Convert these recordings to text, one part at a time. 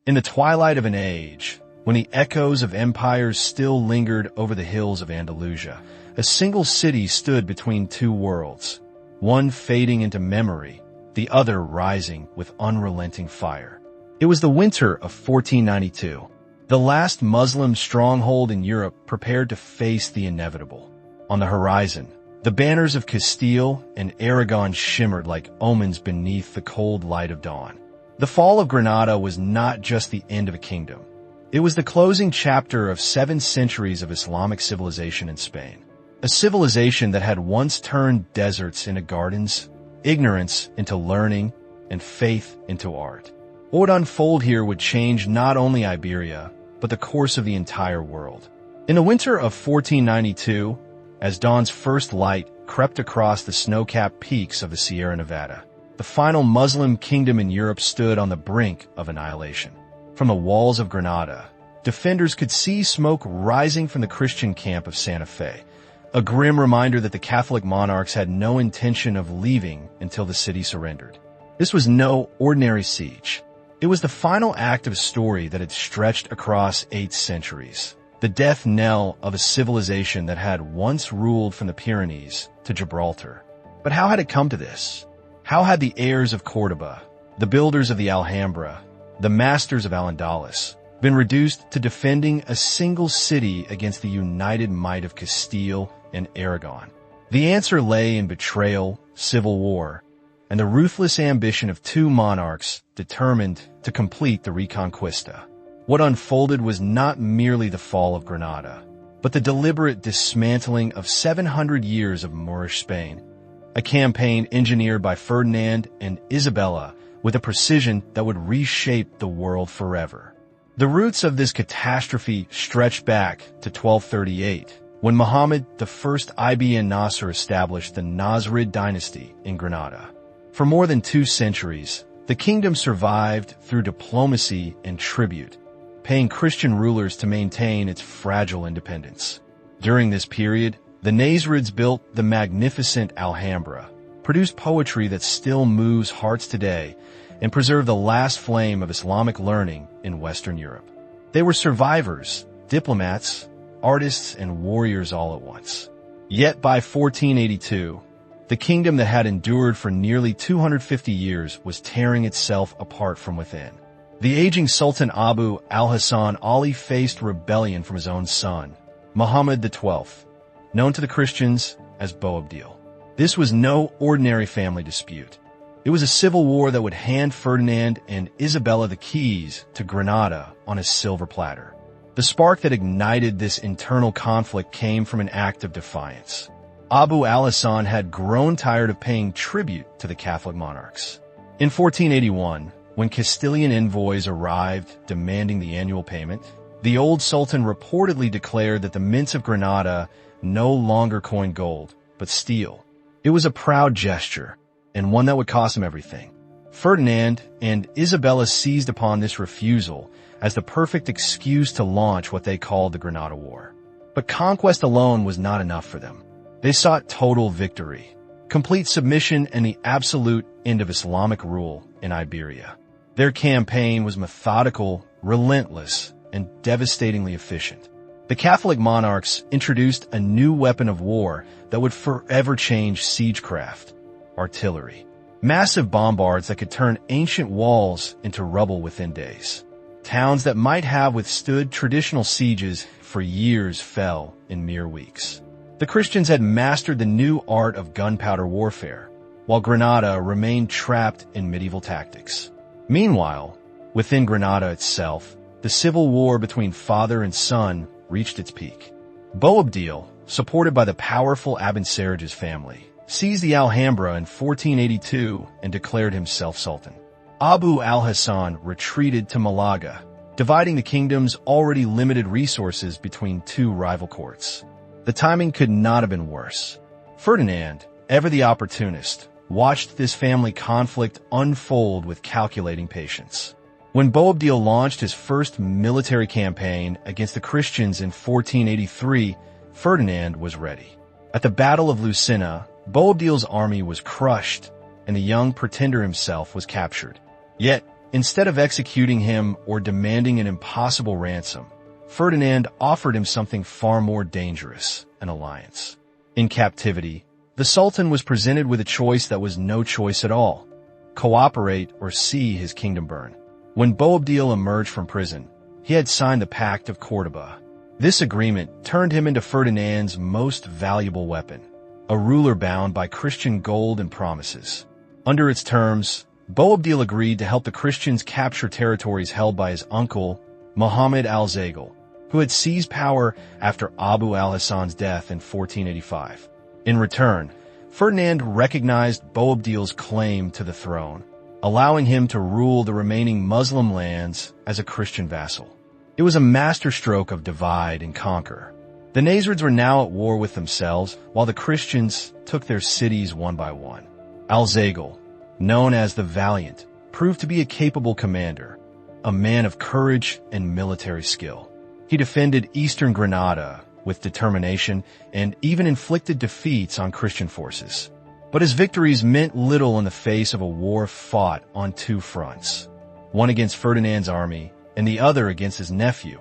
In the twilight of an age, when the echoes of empires still lingered over the hills of Andalusia, a single city stood between two worlds, one fading into memory, the other rising with unrelenting fire. It was the winter of 1492. The last Muslim stronghold in Europe prepared to face the inevitable. On the horizon, the banners of Castile and Aragon shimmered like omens beneath the cold light of dawn. The fall of Granada was not just the end of a kingdom. It was the closing chapter of 7 centuries of Islamic civilization in Spain. A civilization that had once turned deserts into gardens, ignorance into learning, and faith into art. What would unfold here would change not only Iberia, but the course of the entire world. In the winter of 1492, as dawn's first light crept across the snow-capped peaks of the Sierra Nevada, the final Muslim kingdom in Europe stood on the brink of annihilation. From the walls of Granada, defenders could see smoke rising from the Christian camp of Santa Fe, a grim reminder that the Catholic monarchs had no intention of leaving until the city surrendered. This was no ordinary siege. It was the final act of a story that had stretched across 8 centuries, the death knell of a civilization that had once ruled from the Pyrenees to Gibraltar. But how had it come to this? How had the heirs of Córdoba, the builders of the Alhambra, the masters of Al-Andalus, been reduced to defending a single city against the united might of Castile and Aragon? The answer lay in betrayal, civil war, and the ruthless ambition of 2 monarchs determined to complete the Reconquista. What unfolded was not merely the fall of Granada, but the deliberate dismantling of 700 years of Moorish Spain, a campaign engineered by Ferdinand and Isabella with a precision that would reshape the world forever. The roots of this catastrophe stretch back to 1238, when Muhammad I ibn Nasr established the Nasrid dynasty in Granada. For more than 2 centuries, the kingdom survived through diplomacy and tribute, paying Christian rulers to maintain its fragile independence. During this period, the Nasrids built the magnificent Alhambra, produced poetry that still moves hearts today, and preserved the last flame of Islamic learning in Western Europe. They were survivors, diplomats, artists, and warriors all at once. Yet by 1482, the kingdom that had endured for nearly 250 years was tearing itself apart from within. The aging Sultan Abu al-Hasan Ali faced rebellion from his own son, Muhammad XII, known to the Christians as Boabdil. This was no ordinary family dispute. It was a civil war that would hand Ferdinand and Isabella the keys to Granada on a silver platter. The spark that ignited this internal conflict came from an act of defiance. Abu al-Hasan had grown tired of paying tribute to the Catholic monarchs. In 1481, when Castilian envoys arrived demanding the annual payment, the old sultan reportedly declared that the mints of Granada no longer coined gold, but steel. It was a proud gesture, and one that would cost him everything. Ferdinand and Isabella seized upon this refusal as the perfect excuse to launch what they called the Granada War. But conquest alone was not enough for them. They sought total victory, complete submission, and the absolute end of Islamic rule in Iberia. Their campaign was methodical, relentless, and devastatingly efficient. The Catholic monarchs introduced a new weapon of war that would forever change siegecraft: artillery. Massive bombards that could turn ancient walls into rubble within days. Towns that might have withstood traditional sieges for years fell in mere weeks. The Christians had mastered the new art of gunpowder warfare, while Granada remained trapped in medieval tactics. Meanwhile, within Granada itself, the civil war between father and son reached its peak. Boabdil, supported by the powerful Abencerrages family, seized the Alhambra in 1482 and declared himself sultan. Abu al-Hasan retreated to Malaga, dividing the kingdom's already limited resources between 2 rival courts. The timing could not have been worse. Ferdinand, ever the opportunist, watched this family conflict unfold with calculating patience. When Boabdil launched his first military campaign against the Christians in 1483, Ferdinand was ready. At the Battle of Lucena, Boabdil's army was crushed, and the young pretender himself was captured. Yet, Instead of executing him or demanding an impossible ransom, Ferdinand offered him something far more dangerous, an alliance. In captivity, the Sultan was presented with a choice that was no choice at all: cooperate or see his kingdom burn. When Boabdil emerged from prison, he had signed the Pact of Cordoba. This agreement turned him into Ferdinand's most valuable weapon, a ruler bound by Christian gold and promises. Under its terms, Boabdil agreed to help the Christians capture territories held by his uncle, Muhammad al-Zaghal, who had seized power after Abu al-Hasan's death in 1485. In return, Ferdinand recognized Boabdil's claim to the throne, allowing him to rule the remaining Muslim lands as a Christian vassal. It was a masterstroke of divide and conquer. The Nasrids were now at war with themselves, while the Christians took their cities one by one. Al-Zaghal, known as the Valiant, proved to be a capable commander, a man of courage and military skill. He defended eastern Granada with determination and even inflicted defeats on Christian forces. But his victories meant little in the face of a war fought on two fronts, one against Ferdinand's army and the other against his nephew,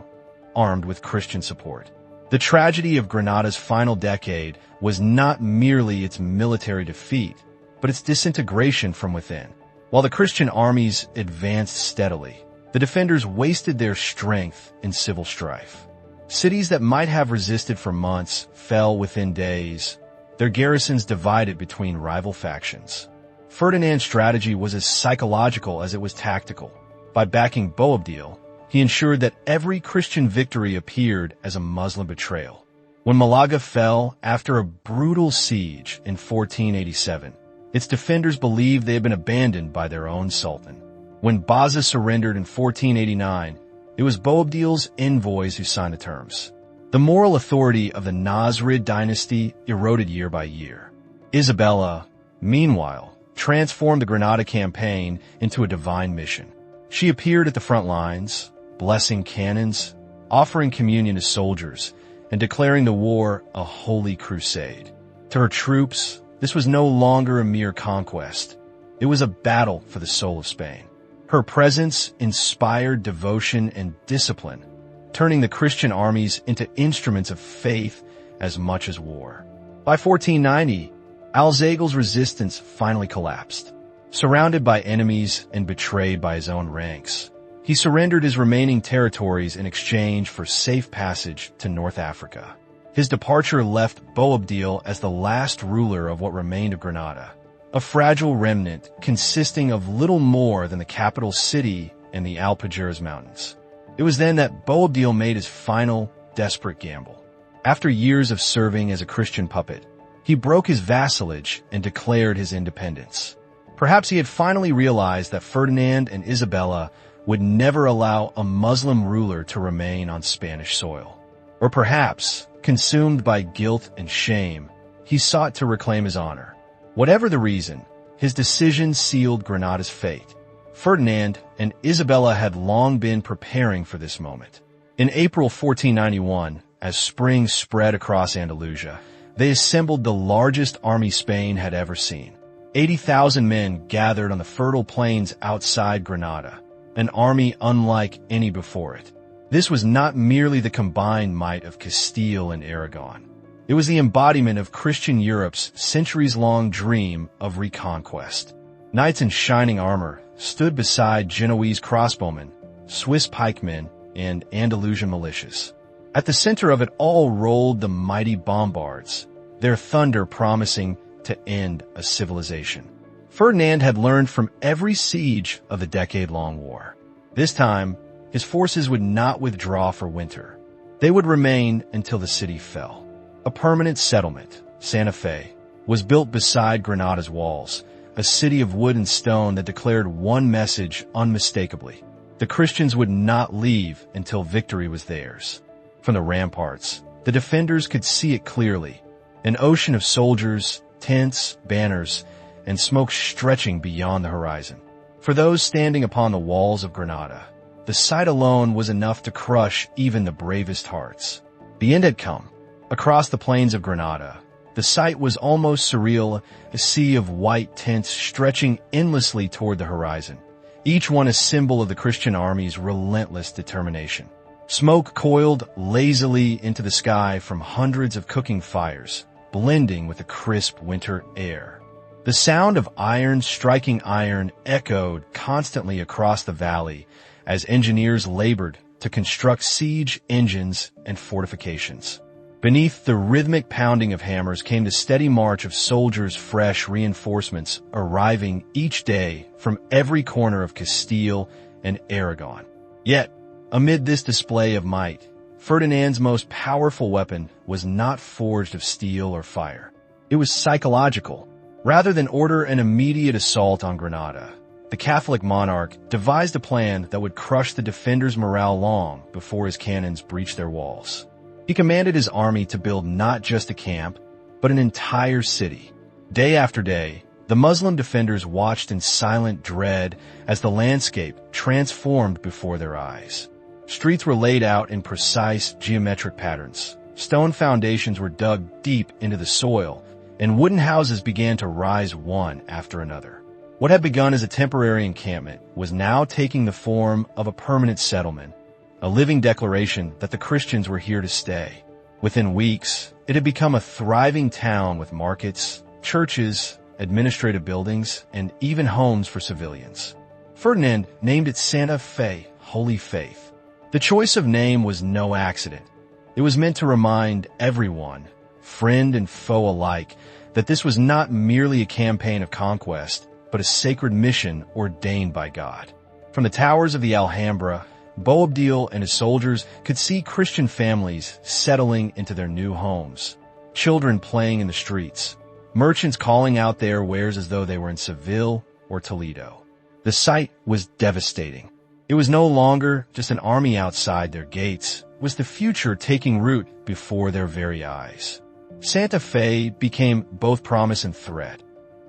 armed with Christian support. The tragedy of Granada's final decade was not merely its military defeat, but its disintegration from within. While the Christian armies advanced steadily, the defenders wasted their strength in civil strife. Cities that might have resisted for months fell within days, their garrisons divided between rival factions. Ferdinand's strategy was as psychological as it was tactical. By backing Boabdil, he ensured that every Christian victory appeared as a Muslim betrayal. When Malaga fell after a brutal siege in 1487, its defenders believed they had been abandoned by their own sultan. When Baza surrendered in 1489, it was Boabdil's envoys who signed the terms. The moral authority of the Nasrid dynasty eroded year by year. Isabella, meanwhile, transformed the Granada campaign into a divine mission. She appeared at the front lines, blessing cannons, offering communion to soldiers, and declaring the war a holy crusade. To her troops, this was no longer a mere conquest. It was a battle for the soul of Spain. Her presence inspired devotion and discipline, turning the Christian armies into instruments of faith as much as war. By 1490, Al-Zaghal's resistance finally collapsed. Surrounded by enemies and betrayed by his own ranks, he surrendered his remaining territories in exchange for safe passage to North Africa. His departure left Boabdil as the last ruler of what remained of Granada, a fragile remnant consisting of little more than the capital city and the Alpujarras Mountains. It was then that Boabdil made his final, desperate gamble. After years of serving as a Christian puppet, he broke his vassalage and declared his independence. Perhaps he had finally realized that Ferdinand and Isabella would never allow a Muslim ruler to remain on Spanish soil. Or perhaps, consumed by guilt and shame, he sought to reclaim his honor. Whatever the reason, his decision sealed Granada's fate. Ferdinand and Isabella had long been preparing for this moment. In April 1491, as spring spread across Andalusia, they assembled the largest army Spain had ever seen. 80,000 men gathered on the fertile plains outside Granada, an army unlike any before it. This was not merely the combined might of Castile and Aragon. It was the embodiment of Christian Europe's centuries-long dream of reconquest. Knights in shining armor stood beside Genoese crossbowmen, Swiss pikemen, and Andalusian militias. At the center of it all rolled the mighty bombards, their thunder promising to end a civilization. Ferdinand had learned from every siege of the decade-long war. This time, his forces would not withdraw for winter. They would remain until the city fell. A permanent settlement, Santa Fe, was built beside Granada's walls, a city of wood and stone that declared one message unmistakably: the Christians would not leave until victory was theirs. From the ramparts, the defenders could see it clearly: an ocean of soldiers, tents, banners, and smoke stretching beyond the horizon. For those standing upon the walls of Granada, the sight alone was enough to crush even the bravest hearts. The end had come. Across the plains of Granada, the sight was almost surreal, a sea of white tents stretching endlessly toward the horizon, each one a symbol of the Christian army's relentless determination. Smoke coiled lazily into the sky from hundreds of cooking fires, blending with the crisp winter air. The sound of iron striking iron echoed constantly across the valley as engineers labored to construct siege engines and fortifications. Beneath the rhythmic pounding of hammers came the steady march of soldiers' fresh reinforcements arriving each day from every corner of Castile and Aragon. Yet, amid this display of might, Ferdinand's most powerful weapon was not forged of steel or fire. It was psychological. Rather than order an immediate assault on Granada, the Catholic monarch devised a plan that would crush the defenders' morale long before his cannons breached their walls. He commanded his army to build not just a camp, but an entire city. Day after day, the Muslim defenders watched in silent dread as the landscape transformed before their eyes. Streets were laid out in precise geometric patterns. Stone foundations were dug deep into the soil, and wooden houses began to rise one after another. What had begun as a temporary encampment was now taking the form of a permanent settlement, a living declaration that the Christians were here to stay. Within weeks, it had become a thriving town with markets, churches, administrative buildings, and even homes for civilians. Ferdinand named it Santa Fe, Holy Faith. The choice of name was no accident. It was meant to remind everyone, friend and foe alike, that this was not merely a campaign of conquest, but a sacred mission ordained by God. From the towers of the Alhambra, Boabdil and his soldiers could see Christian families settling into their new homes, children playing in the streets, merchants calling out their wares as though they were in Seville or Toledo. The sight was devastating. It was no longer just an army outside their gates. It was the future taking root before their very eyes. Santa Fe became both promise and threat.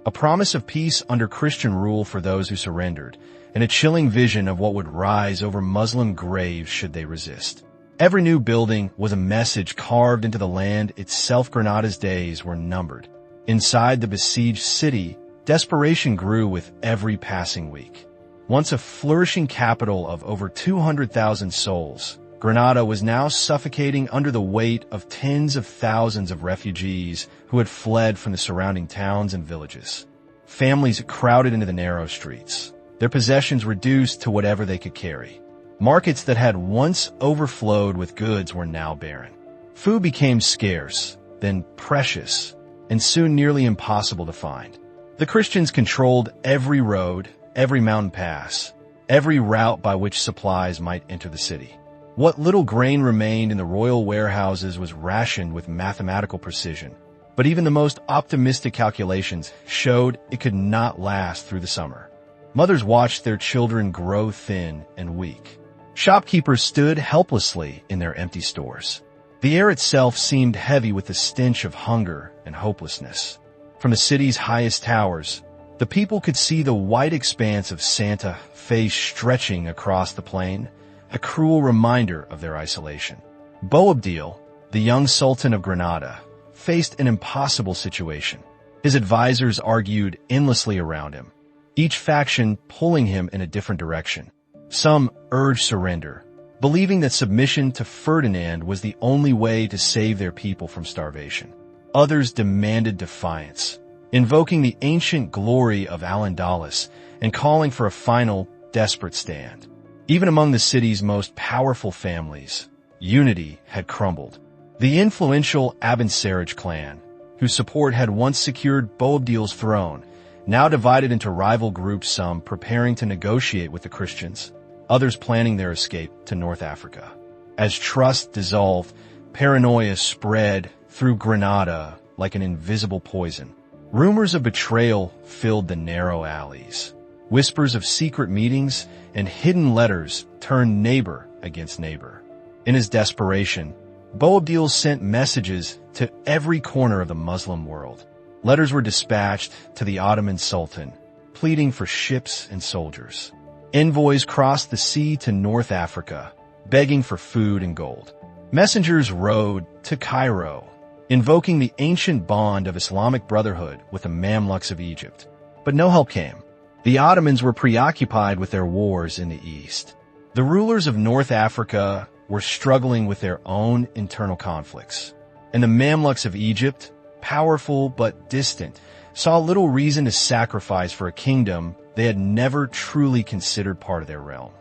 A promise of peace under Christian rule for those who surrendered, and a chilling vision of what would rise over Muslim graves should they resist. Every new building was a message carved into the land itself. Granada's days were numbered. Inside the besieged city, desperation grew with every passing week. Once a flourishing capital of over 200,000 souls, Granada was now suffocating under the weight of tens of thousands of refugees who had fled from the surrounding towns and villages. Families crowded into the narrow streets, their possessions reduced to whatever they could carry. Markets that had once overflowed with goods were now barren. Food became scarce, then precious, and soon nearly impossible to find. The Christians controlled every road, every mountain pass, every route by which supplies might enter the city. What little grain remained in the royal warehouses was rationed with mathematical precision, but even the most optimistic calculations showed it could not last through the summer. Mothers watched their children grow thin and weak. Shopkeepers stood helplessly in their empty stores. The air itself seemed heavy with the stench of hunger and hopelessness. From the city's highest towers, the people could see the white expanse of Santa Fe stretching across the plain, a cruel reminder of their isolation. Boabdil, the young Sultan of Granada, faced an impossible situation. His advisors argued endlessly around him, each faction pulling him in a different direction. Some urged surrender, believing that submission to Ferdinand was the only way to save their people from starvation. Others demanded defiance, invoking the ancient glory of Al-Andalus and calling for a final, desperate stand. Even among the city's most powerful families, unity had crumbled. The influential Abencerrage clan, whose support had once secured Boabdil's throne, now divided into rival groups, some preparing to negotiate with the Christians, others planning their escape to North Africa. As trust dissolved, paranoia spread through Granada like an invisible poison. Rumors of betrayal filled the narrow alleys. Whispers of secret meetings and hidden letters turned neighbor against neighbor. In his desperation, Boabdil sent messages to every corner of the Muslim world. Letters were dispatched to the Ottoman Sultan, pleading for ships and soldiers. Envoys crossed the sea to North Africa, begging for food and gold. Messengers rode to Cairo, invoking the ancient bond of Islamic brotherhood with the Mamluks of Egypt. But no help came. The Ottomans were preoccupied with their wars in the east. The rulers of North Africa were struggling with their own internal conflicts. And the Mamluks of Egypt, powerful but distant, saw little reason to sacrifice for a kingdom they had never truly considered part of their realm.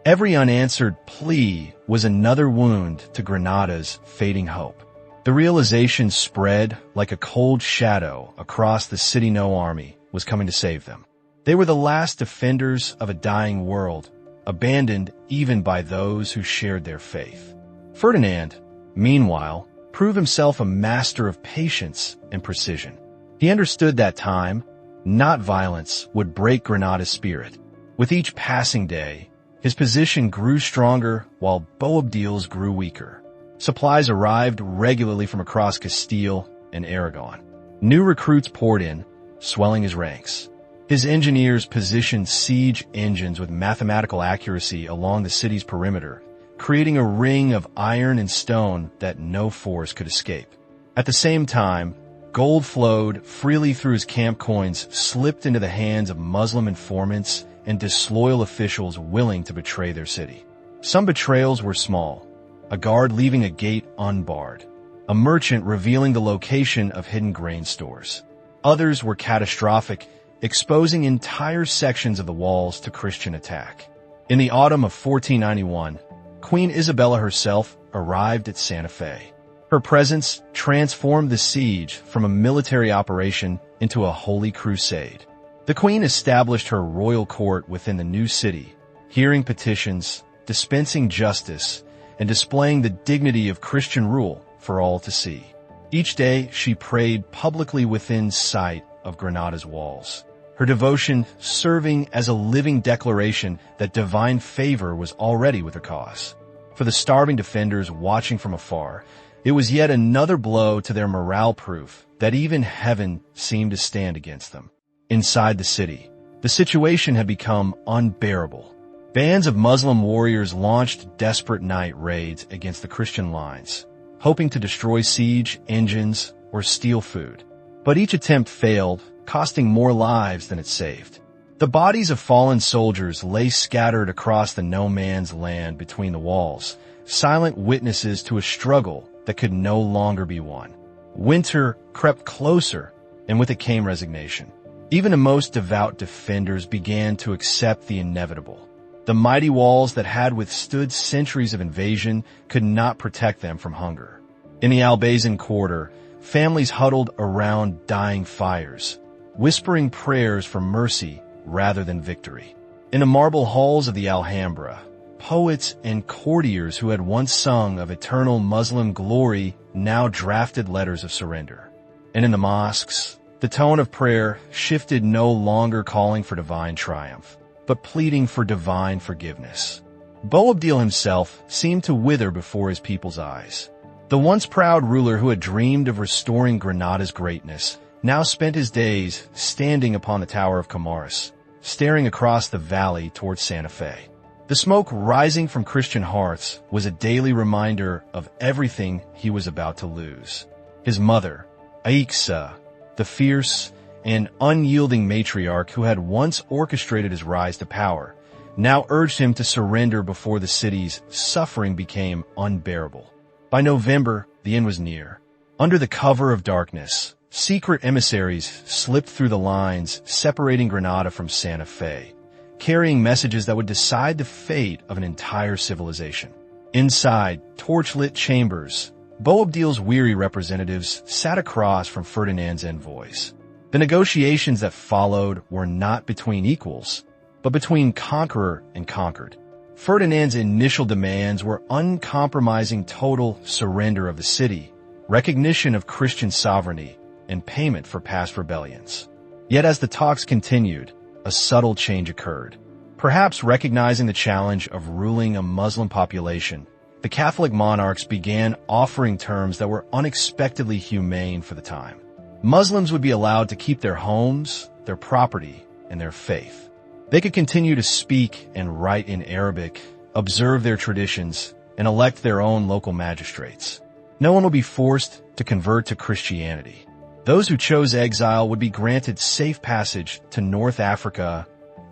Every unanswered plea was another wound to Granada's fading hope. The realization spread like a cold shadow across the city no army was coming to save them. They were the last defenders of a dying world, abandoned even by those who shared their faith. Ferdinand, meanwhile, proved himself a master of patience and precision. He understood that time, not violence, would break Granada's spirit. With each passing day, his position grew stronger while Boabdil's grew weaker. Supplies arrived regularly from across Castile and Aragon. New recruits poured in, swelling his ranks. His engineers positioned siege engines with mathematical accuracy along the city's perimeter, creating a ring of iron and stone that no force could escape. At the same time, gold flowed freely through his camp coins, slipped into the hands of Muslim informants and disloyal officials willing to betray their city. Some betrayals were small, a guard leaving a gate unbarred, a merchant revealing the location of hidden grain stores. Others were catastrophic, exposing entire sections of the walls to Christian attack. In the autumn of 1491, Queen Isabella herself arrived at Santa Fe. Her presence transformed the siege from a military operation into a holy crusade. The queen established her royal court within the new city, hearing petitions, dispensing justice, and displaying the dignity of Christian rule for all to see. Each day, she prayed publicly within sight of Granada's walls, her devotion serving as a living declaration that divine favor was already with her cause. For the starving defenders watching from afar, it was yet another blow to their morale proof that even heaven seemed to stand against them. Inside the city, the situation had become unbearable. Bands of Muslim warriors launched desperate night raids against the Christian lines, hoping to destroy siege engines or steal food. But each attempt failed, costing more lives than it saved. The bodies of fallen soldiers lay scattered across the no-man's land between the walls, silent witnesses to a struggle that could no longer be won. Winter crept closer, and with it came resignation. Even the most devout defenders began to accept the inevitable. The mighty walls that had withstood centuries of invasion could not protect them from hunger. In the Albayzin quarter, families huddled around dying fires, whispering prayers for mercy rather than victory. In the marble halls of the Alhambra, poets and courtiers who had once sung of eternal Muslim glory now drafted letters of surrender. And in the mosques, the tone of prayer shifted, no longer calling for divine triumph, but pleading for divine forgiveness. Boabdil himself seemed to wither before his people's eyes. The once proud ruler who had dreamed of restoring Granada's greatness now spent his days standing upon the Tower of Comares, staring across the valley towards Santa Fe. The smoke rising from Christian hearths was a daily reminder of everything he was about to lose. His mother, Aixa, the fierce and unyielding matriarch who had once orchestrated his rise to power, now urged him to surrender before the city's suffering became unbearable. By November, the end was near. Under the cover of darkness, secret emissaries slipped through the lines separating Granada from Santa Fe, carrying messages that would decide the fate of an entire civilization. Inside torch-lit chambers, Boabdil's weary representatives sat across from Ferdinand's envoys. The negotiations that followed were not between equals, but between conqueror and conquered. Ferdinand's initial demands were uncompromising total surrender of the city, recognition of Christian sovereignty, and payment for past rebellions. Yet as the talks continued, a subtle change occurred. Perhaps recognizing the challenge of ruling a Muslim population, the Catholic monarchs began offering terms that were unexpectedly humane for the time. Muslims would be allowed to keep their homes, their property, and their faith. They could continue to speak and write in Arabic, observe their traditions, and elect their own local magistrates. No one would be forced to convert to Christianity. Those who chose exile would be granted safe passage to North Africa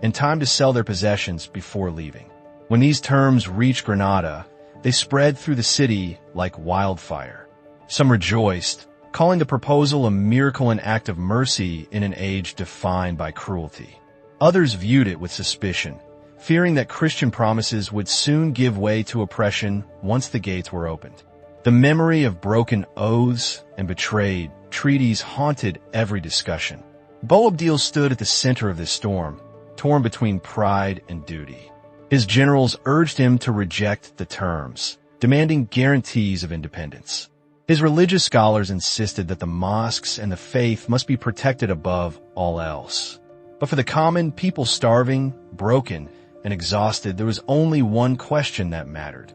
and time to sell their possessions before leaving. When these terms reached Granada, they spread through the city like wildfire. Some rejoiced, calling the proposal a miracle and act of mercy in an age defined by cruelty. Others viewed it with suspicion, fearing that Christian promises would soon give way to oppression once the gates were opened. The memory of broken oaths and betrayed treaties haunted every discussion. Boabdil stood at the center of this storm, torn between pride and duty. His generals urged him to reject the terms, demanding guarantees of independence. His religious scholars insisted that the mosques and the faith must be protected above all else. But for the common people starving, broken, and exhausted, there was only one question that mattered.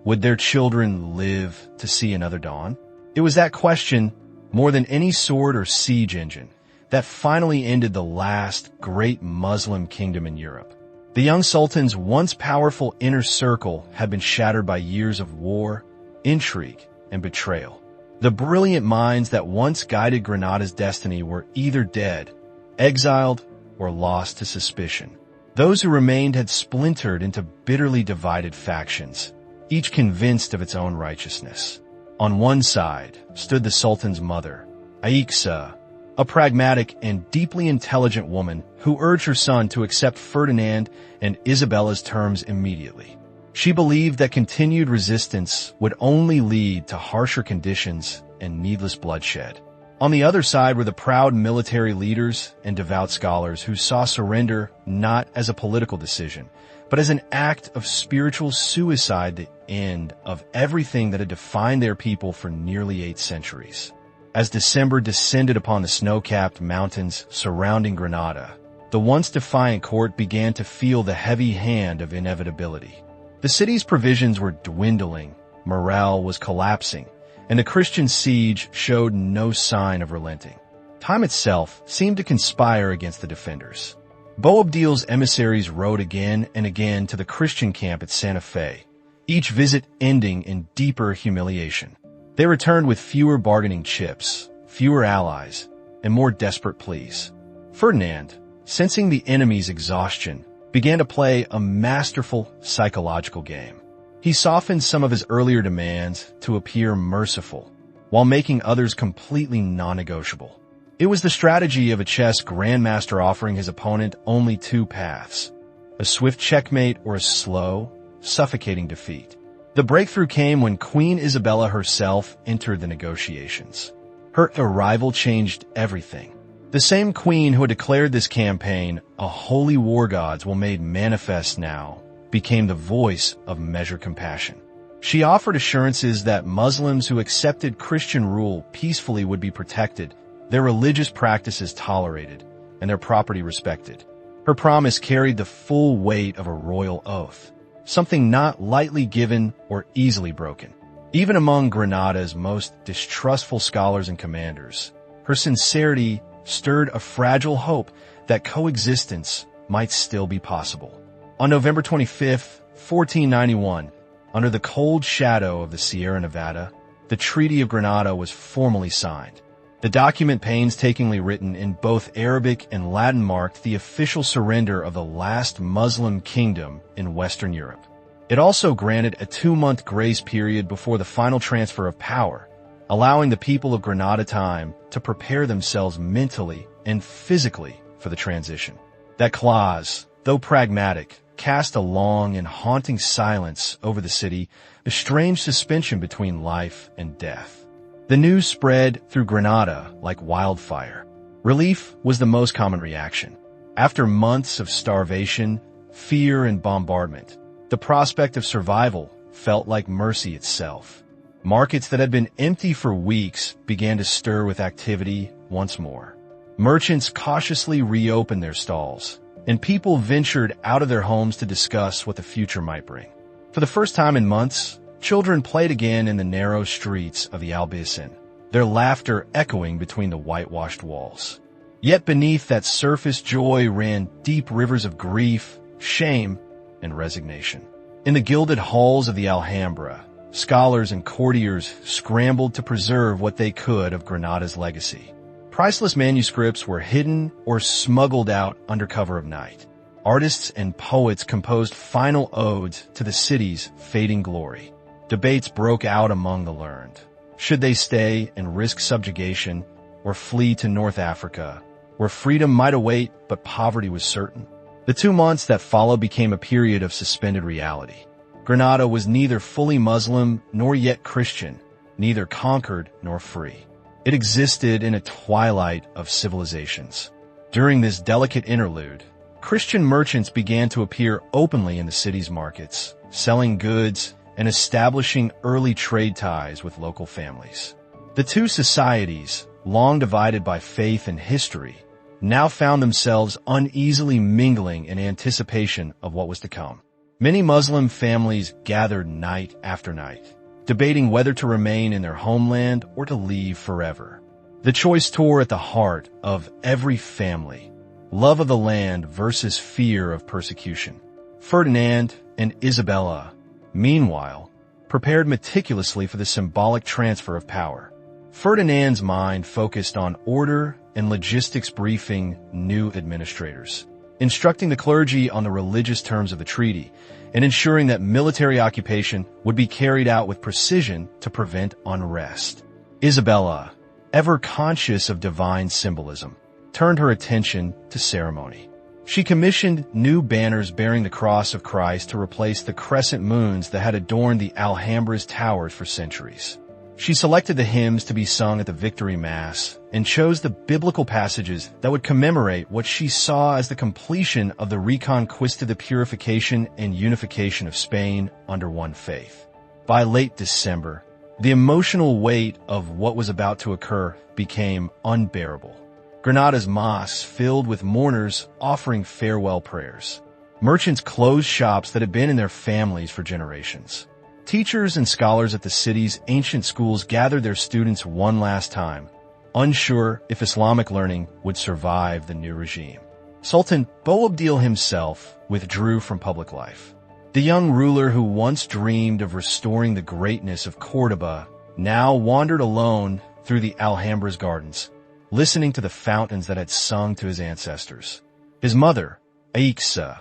Would their children live to see another dawn? It was that question, more than any sword or siege engine, that finally ended the last great Muslim kingdom in Europe. The young sultan's once powerful inner circle had been shattered by years of war, intrigue, and betrayal. The brilliant minds that once guided Granada's destiny were either dead, exiled, or lost to suspicion. Those who remained had splintered into bitterly divided factions, each convinced of its own righteousness. On one side stood the sultan's mother, Aixa, a pragmatic and deeply intelligent woman who urged her son to accept Ferdinand and Isabella's terms immediately. She believed that continued resistance would only lead to harsher conditions and needless bloodshed. On the other side were the proud military leaders and devout scholars who saw surrender not as a political decision, but as an act of spiritual suicide, the end of everything that had defined their people for nearly 8 centuries. As December descended upon the snow-capped mountains surrounding Granada, the once defiant court began to feel the heavy hand of inevitability. The city's provisions were dwindling, morale was collapsing, and the Christian siege showed no sign of relenting. Time itself seemed to conspire against the defenders. Boabdil's emissaries rode again and again to the Christian camp at Santa Fe, each visit ending in deeper humiliation. They returned with fewer bargaining chips, fewer allies, and more desperate pleas. Ferdinand, sensing the enemy's exhaustion, began to play a masterful psychological game. He softened some of his earlier demands to appear merciful, while making others completely non-negotiable. It was the strategy of a chess grandmaster offering his opponent only 2 paths: a swift checkmate or a slow, suffocating defeat. The breakthrough came when Queen Isabella herself entered the negotiations. Her arrival changed everything. The same queen who had declared this campaign a holy war gods will made manifest now became the voice of measured compassion. She offered assurances that Muslims who accepted Christian rule peacefully would be protected, their religious practices tolerated, and their property respected. Her promise carried the full weight of a royal oath, something not lightly given or easily broken. Even among Granada's most distrustful scholars and commanders, her sincerity stirred a fragile hope that coexistence might still be possible. On November 25, 1491, under the cold shadow of the Sierra Nevada, the Treaty of Granada was formally signed. The document, painstakingly written in both Arabic and Latin, marked the official surrender of the last Muslim kingdom in Western Europe. It also granted a 2-month grace period before the final transfer of power, allowing the people of Granada time to prepare themselves mentally and physically for the transition. That clause, though pragmatic, cast a long and haunting silence over the city, a strange suspension between life and death. The news spread through Granada like wildfire. Relief was the most common reaction. After months of starvation, fear, and bombardment, the prospect of survival felt like mercy itself. Markets that had been empty for weeks began to stir with activity once more. Merchants cautiously reopened their stalls, and people ventured out of their homes to discuss what the future might bring. For the first time in months, children played again in the narrow streets of the Albisin, their laughter echoing between the whitewashed walls. Yet beneath that surface joy ran deep rivers of grief, shame, and resignation. In the gilded halls of the Alhambra, scholars and courtiers scrambled to preserve what they could of Granada's legacy. Priceless manuscripts were hidden or smuggled out under cover of night. Artists and poets composed final odes to the city's fading glory. Debates broke out among the learned. Should they stay and risk subjugation, or flee to North Africa, where freedom might await but poverty was certain? The 2 months that followed became a period of suspended reality. Granada was neither fully Muslim nor yet Christian, neither conquered nor free. It existed in a twilight of civilizations. During this delicate interlude, Christian merchants began to appear openly in the city's markets, selling goods and establishing early trade ties with local families. The two societies, long divided by faith and history, now found themselves uneasily mingling in anticipation of what was to come. Many Muslim families gathered night after night, debating whether to remain in their homeland or to leave forever. The choice tore at the heart of every family: love of the land versus fear of persecution. Ferdinand and Isabella, meanwhile, prepared meticulously for the symbolic transfer of power. Ferdinand's mind focused on order and logistics, briefing new administrators, instructing the clergy on the religious terms of the treaty, and ensuring that military occupation would be carried out with precision to prevent unrest. Isabella, ever conscious of divine symbolism, turned her attention to ceremony. She commissioned new banners bearing the cross of Christ to replace the crescent moons that had adorned the Alhambra's towers for centuries. She selected the hymns to be sung at the Victory Mass and chose the biblical passages that would commemorate what she saw as the completion of the Reconquista, the purification and unification of Spain under one faith. By late December, the emotional weight of what was about to occur became unbearable. Granada's mosques filled with mourners offering farewell prayers. Merchants closed shops that had been in their families for generations. Teachers and scholars at the city's ancient schools gathered their students one last time, unsure if Islamic learning would survive the new regime. Sultan Boabdil himself withdrew from public life. The young ruler who once dreamed of restoring the greatness of Córdoba now wandered alone through the Alhambra's gardens, listening to the fountains that had sung to his ancestors. His mother, Aixa,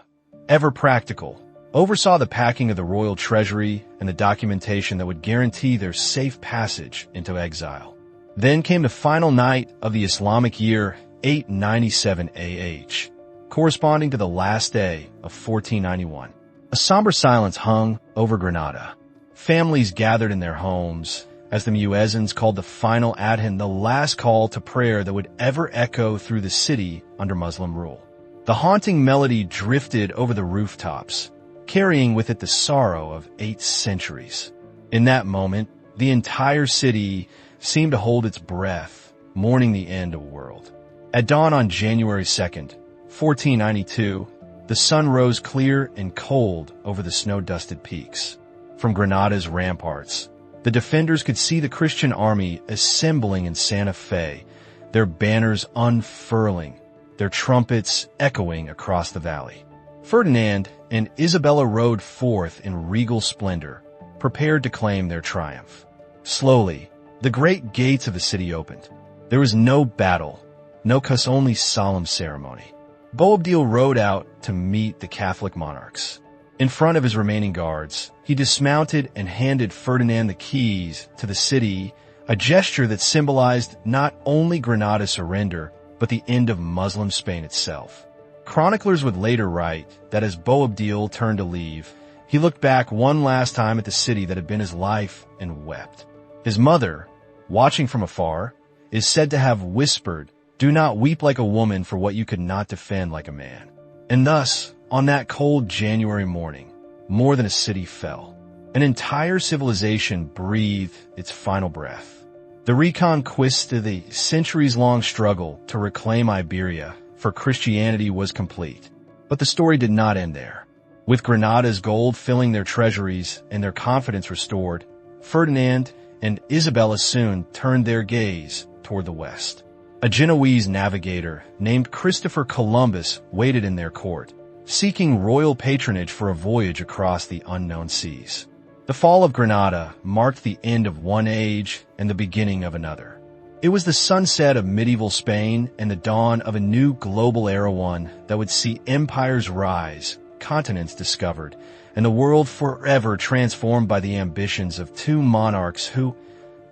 ever practical, oversaw the packing of the royal treasury and the documentation that would guarantee their safe passage into exile. Then came the final night of the Islamic year 897 AH, corresponding to the last day of 1491. A somber silence hung over Granada. Families gathered in their homes as the muezzins called the final adhan, the last call to prayer that would ever echo through the city under Muslim rule. The haunting melody drifted over the rooftops, carrying with it the sorrow of 8 centuries. In that moment, the entire city seemed to hold its breath, mourning the end of a world. At dawn on January 2nd, 1492, the sun rose clear and cold over the snow-dusted peaks. From Granada's ramparts, the defenders could see the Christian army assembling in Santa Fe, their banners unfurling, their trumpets echoing across the valley. Ferdinand and Isabella rode forth in regal splendor, prepared to claim their triumph. Slowly, the great gates of the city opened. There was no battle, no cuss, only solemn ceremony. Boabdil rode out to meet the Catholic monarchs. In front of his remaining guards, he dismounted and handed Ferdinand the keys to the city, a gesture that symbolized not only Granada's surrender, but the end of Muslim Spain itself. Chroniclers would later write that as Boabdil turned to leave, he looked back one last time at the city that had been his life and wept. His mother, watching from afar, is said to have whispered, "Do not weep like a woman for what you could not defend like a man." And thus, on that cold January morning, more than a city fell. An entire civilization breathed its final breath. The Reconquista, the centuries-long struggle to reclaim Iberia for Christianity, was complete. But the story did not end there. With Granada's gold filling their treasuries and their confidence restored, Ferdinand and Isabella soon turned their gaze toward the west. A Genoese navigator named Christopher Columbus waited in their court, seeking royal patronage for a voyage across the unknown seas. The fall of Granada marked the end of one age and the beginning of another. It was the sunset of medieval Spain and the dawn of a new global era, one that would see empires rise, continents discovered, and the world forever transformed by the ambitions of two monarchs who,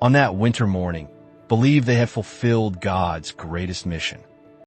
on that winter morning, believed they had fulfilled God's greatest mission.